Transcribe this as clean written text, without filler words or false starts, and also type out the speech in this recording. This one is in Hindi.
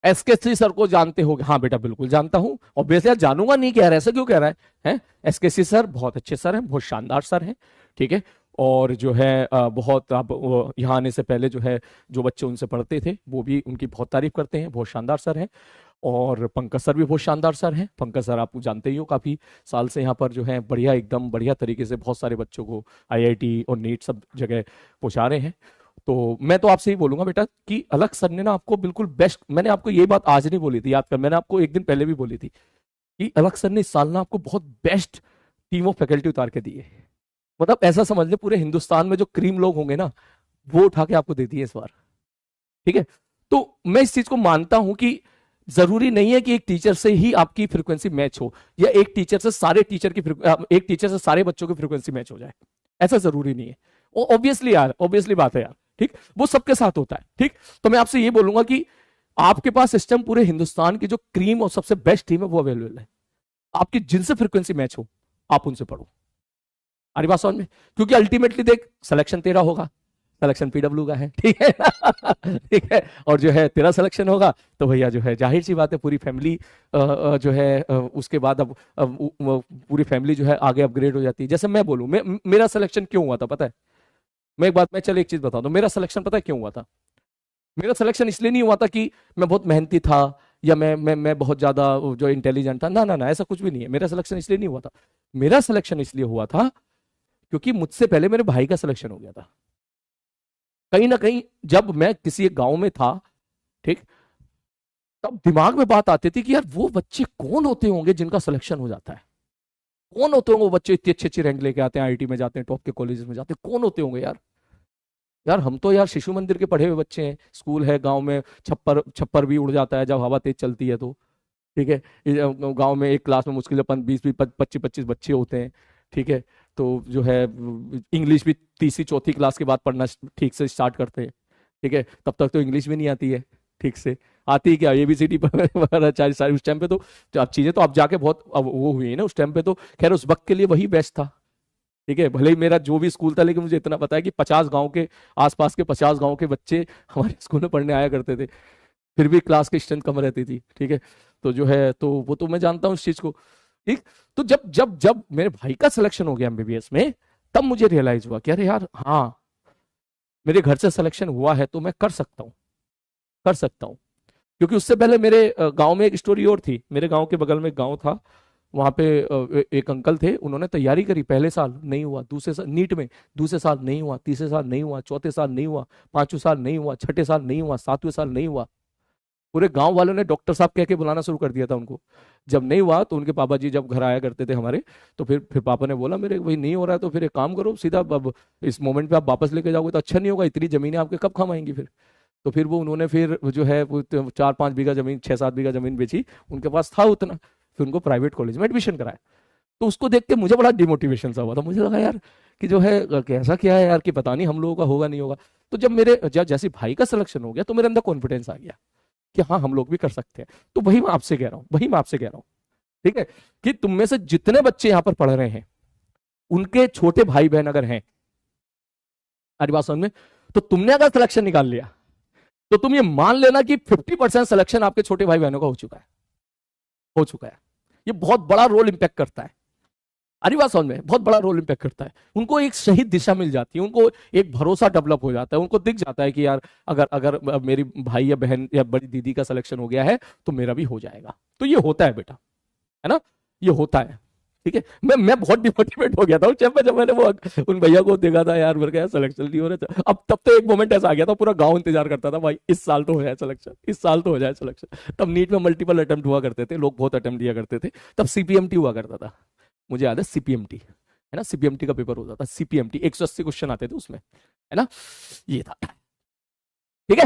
एसकेसी सर को जानते होगे? हाँ बेटा बिल्कुल जानता हूं, ऑब्वियसली यार जानूंगा नहीं कह रहा है, ऐसा क्यों कह रहा है? एसकेसी सर बहुत अच्छे सर हैं, बहुत शानदार सर हैं, ठीक है। और जो है बहुत, अब यहाँ आने से पहले जो है जो बच्चे उनसे पढ़ते थे वो भी उनकी बहुत तारीफ करते हैं, बहुत शानदार सर हैं। और पंकज सर भी बहुत शानदार सर हैं। पंकज सर आप जानते ही हो, काफी साल से यहाँ पर जो है बढ़िया, एकदम बढ़िया तरीके से बहुत सारे बच्चों को आईआईटी और नीट सब जगह पहुंचा रहे हैं। तो मैं तो आपसे ही बोलूंगा बेटा कि अलख सर ने ना आपको बिल्कुल बेस्ट, मैंने आपको ये बात आज नहीं बोली थी, याद कर, मैंने आपको एक दिन पहले भी बोली थी कि अलख सर ने इस साल ना आपको बहुत बेस्ट टीम ऑफ फैकल्टी उतार के दी है। मतलब ऐसा समझ ले पूरे हिंदुस्तान में जो क्रीम लोग होंगे ना, वो उठा के आपको दे दिए इस बार, ठीक है। तो मैं इस चीज को मानता हूं कि जरूरी नहीं है कि एक टीचर से ही आपकी फ्रीक्वेंसी मैच हो, या एक टीचर से सारे टीचर की एक टीचर से सारे बच्चों की फ्रीक्वेंसी मैच हो जाए, ऐसा जरूरी नहीं है। ऑब्वियसली यार, ऑब्वियसली बात है यार, ठीक, वो सबके साथ होता है, ठीक। तो मैं आपसे ये बोलूंगा कि आपके पास सिस्टम पूरे हिंदुस्तान की जो क्रीम और सबसे बेस्ट टीम है वो अवेलेबल है, आपकी जिनसे फ्रीक्वेंसी मैच हो आप उनसे पढ़ो। हमारी बात समझ में? क्योंकि अल्टीमेटली देख, सिलेक्शन तेरा होगा, सिलेक्शन पीडब्ल्यू का है, ठीक है ठीक है। और जो है तेरा सिलेक्शन होगा तो भैया जो है जाहिर सी बात है पूरी फैमिली जो है उसके बाद अब पूरी फैमिली जो है आगे अपग्रेड हो जाती है। जैसे मैं बोलूं, मेरा सिलेक्शन क्यों हुआ था पता है? मैं एक बात, मैं चल एक चीज बता दूं, मेरा सिलेक्शन पता है क्यों हुआ था? मेरा सिलेक्शन इसलिए नहीं हुआ था कि मैं बहुत मेहनती था, या मैं बहुत ज्यादा जो इंटेलिजेंट था, ना ना ना, ऐसा कुछ भी नहीं है। मेरा सिलेक्शन इसलिए नहीं हुआ था, मेरा सिलेक्शन इसलिए हुआ था क्योंकि मुझसे पहले मेरे भाई का सिलेक्शन हो गया था। कहीं ना कहीं जब मैं किसी एक गांव में था, ठीक, तब दिमाग में बात आती थी कि यार वो बच्चे कौन होते होंगे जिनका सिलेक्शन हो जाता है, कौन होते होंगे वो बच्चे इतनी अच्छी अच्छी रैंक लेके आते हैं, आईआईटी में जाते हैं, टॉप के कॉलेजेस में जाते हैं, कौन होते होंगे यार? यार हम तो यार शिशु मंदिर के पढ़े हुए बच्चे हैं, स्कूल है गांव में, छप्पर छप्पर भी उड़ जाता है जब हवा तेज चलती है तो, ठीक है। गांव में एक क्लास में मुश्किल 20 25 25 बच्चे होते हैं, ठीक है। तो जो है इंग्लिश भी तीसरी चौथी क्लास के बाद पढ़ना ठीक से स्टार्ट करते हैं, ठीक है। तब तक तो इंग्लिश भी नहीं आती है ठीक से, आती है क्या एबीसीडी पर सारी सारी उस टाइम पे तो अब चीजें तो अब जाके बहुत अब वो हुई है ना, उस टाइम पे तो खैर उस वक्त के लिए वही बेस्ट था, ठीक है। भले ही मेरा जो भी स्कूल था, लेकिन मुझे इतना पता है कि 50 गांव के आसपास के 50 गांव के बच्चे हमारे स्कूल में पढ़ने आया करते थे, फिर भी क्लास की स्ट्रेंथ कम रहती थी, ठीक है। तो जो है तो वो तो मैं जानता हूँ इस चीज को, ठीक। तो जब जब जब मेरे भाई का सिलेक्शन हो गया एमबीबीएस में, तब मुझे रियलाइज हुआ कि अरे यार हाँ, मेरे घर से सिलेक्शन हुआ है तो मैं कर सकता हूँ, कर सकता हूँ। क्योंकि उससे पहले मेरे गांव में एक स्टोरी और थी। मेरे गांव के बगल में एक गांव था, वहां पे एक अंकल थे, उन्होंने तैयारी करी, पहले साल नहीं हुआ, दूसरे साल नीट में, दूसरे साल नहीं हुआ, तीसरे साल नहीं हुआ, चौथे साल नहीं हुआ, पांचवें साल नहीं हुआ, छठे साल नहीं हुआ, सातवें साल नहीं हुआ। पूरे गांव वालों ने डॉक्टर साहब कह के बुलाना शुरू कर दिया था उनको। जब नहीं हुआ तो उनके पापा जी जब घर आया करते थे हमारे, तो फिर पापा ने बोला मेरे भाई नहीं हो रहा है तो फिर एक काम करो सीधा, अब इस मोमेंट पे आप वापस लेके जाओगे तो अच्छा नहीं होगा, इतनी जमीनें आपके कब काम आएंगी फिर। तो फिर वो उन्होंने फिर जो है वो 4 5 बीघा जमीन, 6 7 बीघा जमीन बेची, उनके पास था उतना, फिर उनको प्राइवेट कॉलेज में एडमिशन कराया। तो उसको देख के मुझे बड़ा डिमोटिवेशन सा हुआ था, मुझे लगा यार कि जो है कैसा क्या है यार, कि पता नहीं हम लोगों का होगा नहीं होगा। तो जब मेरे जैसे भाई का सिलेक्शन हो गया तो मेरे अंदर कॉन्फिडेंस आ गया कि हाँ हम लोग भी कर सकते हैं। तो वही मैं आपसे कह रहा हूँ, वही मैं आपसे कह रहा हूँ, ठीक है, कि तुम में से जितने बच्चे यहाँ पर पढ़ रहे हैं उनके छोटे भाई बहन अगर हैं, हमारी बात समझ में, तो तुमने अगर सिलेक्शन निकाल लिया तो तुम ये मान लेना कि 50% सिलेक्शन आपके छोटे भाई बहनों का हो चुका है, हो चुका है। ये बहुत बड़ा रोल इंपैक्ट करता है, अरे बात समझ में, बहुत बड़ा रोल इंपैक्ट करता है। उनको एक सही दिशा मिल जाती है, उनको एक भरोसा डेवलप हो जाता है, उनको दिख जाता है कि यार अगर अगर मेरी भाई या बहन या बड़ी दीदी का सिलेक्शन हो गया है तो मेरा भी हो जाएगा। तो ये होता है बेटा, है ना, ये होता है, ठीक है। मैं बहुत डिमोटिवेट हो गया था उस टाइम पे जब मैंने वो उन भैया को देखा था, यार मेरे का सिलेक्शन नहीं हो रहा था। अब तब तो एक मोमेंट ऐसा आ गया था, पूरा गांव इंतजार करता था भाई इस साल तो हो जाए सिलेक्शन, इस साल तो हो जाए सिलेक्शन। तब नीट में मल्टीपल अटेम्प्ट हुआ करते थे, लोग बहुत अटेम्प्ट दिया करते थे, तब सीपीएमटी हुआ करता था, मुझे याद है सीपीएमटी, है ना, सीपीएमटी का पेपर होता था, सीपीएमटी 180 क्वेश्चन आते थे उसमें, है ना, ये था, ठीक है।